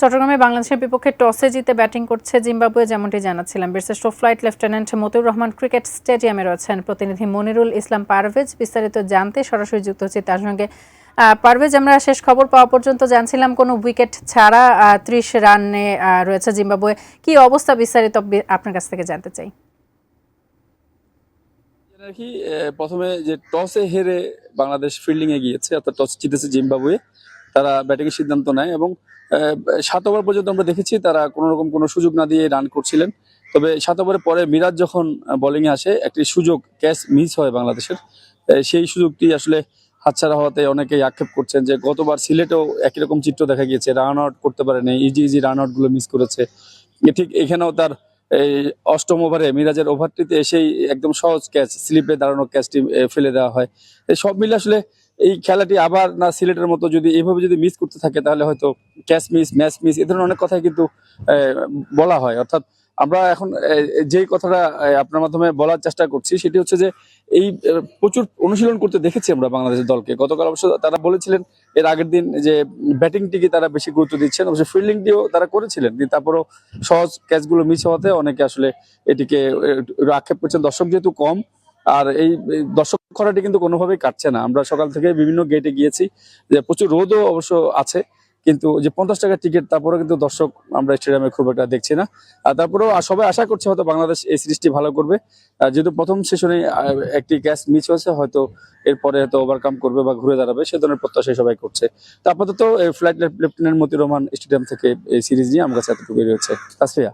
চট্টগ্রামে বাংলাদেশের বিপক্ষে টসে জিতে ব্যাটিং করছে জিম্বাবুয়ে, যেমনটি জানাচ্ছিলাম। বিশেষ flight lieutenant Motiur Rahman cricket স্টেডিয়ামে রয়েছেন প্রতিনিধি মনিরুল ইসলাম পারভেজ। বিস্তারিত জানতে সরাসরি যুক্ত হচ্ছে তার সঙ্গে। পারভেজ, আমরা শেষ খবর পাওয়া পর্যন্ত জানছিলাম কোনো উইকেট ছাড়া 30 রানে রয়েছে জিম্বাবুয়ে। কি অবস্থা বিস্তারিত আপনার কাছ থেকে জানতে চাই। প্রথমে যে টসে হেরে বাংলাদেশ ফিল্ডিং এ গিয়েছে, অর্থাৎ টস জিতেছে জিম্বাবুয়ে, তারা ব্যাটিং এর সিদ্ধান্ত নেয় এবং 7 ওভার পর্যন্ত আমরা দেখেছি তারা কোনো রকম কোনো সুযোগ না দিয়ে রান করছিলেন। তবে 7 ওভারের পরে মিরাজ যখন বোলিং এ আসে, একটি সুযোগ ক্যাচ মিস হয় বাংলাদেশের। সেই সুযোগটি আসলে হাতছাড়া হওয়াতে অনেকেই আক্ষেপ করছেন যে গতবার সিলেটেও একই রকম চিত্র দেখা গিয়েছে, রান আউট করতে পারেনি, ইজি রান আউট গুলো মিস করেছে। ঠিক এখানেও তার এই 8ম ওভারে মিরাজের ওভারটিতে এসেই একদম সহজ ক্যাচ, স্লিপে দাঁড়ানো ক্যাচটি ফেলে দেওয়া হয়। এই সব মিলে আসলে এই খেলাটি আবার না সিলেটের মতো যদি এইভাবে যদি মিস করতে থাকে, তাহলে হয়তো ক্যাচ মিস, ম্যাচ মিস, এ ধরনের অনেক কথাই কিন্তু বলা হয়। অর্থাৎ আমরা এখন যেই কথাটা আপনার মাধ্যমে বলার চেষ্টা করছি সেটি হচ্ছে যে এই প্রচুর অনুশীলন করতে দেখেছি আমরা বাংলাদেশের দলকে। গতকাল অবশ্য তারা বলেছিলেন এর আগের দিন যে ব্যাটিংটিকে তারা বেশি গুরুত্ব দিচ্ছেন, অবশ্য ফিল্ডিংটিও তারা করেছিলেন, কিন্তু তারপরও সহজ ক্যাচগুলো মিস হওয়াতে অনেকে আসলে এটিকে আক্ষেপ করছেন। দর্শক যেহেতু কম, আর এই দর্শক খরাটি কিন্তু কোনোভাবেই কাটছে না। আমরা সকাল থেকে বিভিন্ন গেটে গিয়েছি, যে প্রচুর রোদও অবশ্য আছে, কিন্তু যে 50 টাকার টিকিট, তারপরেও কিন্তু দর্শক আমরা স্টেডিয়ামে খুব একটা দেখছি না। আর তারপরেও সবাই আশা করছে হয়তো বাংলাদেশ এই সিরিজটি ভালো করবে। যেহেতু প্রথম সেশনে একটি ক্যাচ মিস হয়েছে, হয়তো এরপরে হয়তো ওভারকাম করবে বা ঘুরে দাঁড়াবে, সে ধরনের প্রত্যাশা সবাই করছে। তো আপাতত flight lieutenant Motiur Rahman stadium থেকে এই সিরিজ নিয়ে আমার কাছে এতটুকুই রয়েছে। তাসফিয়া।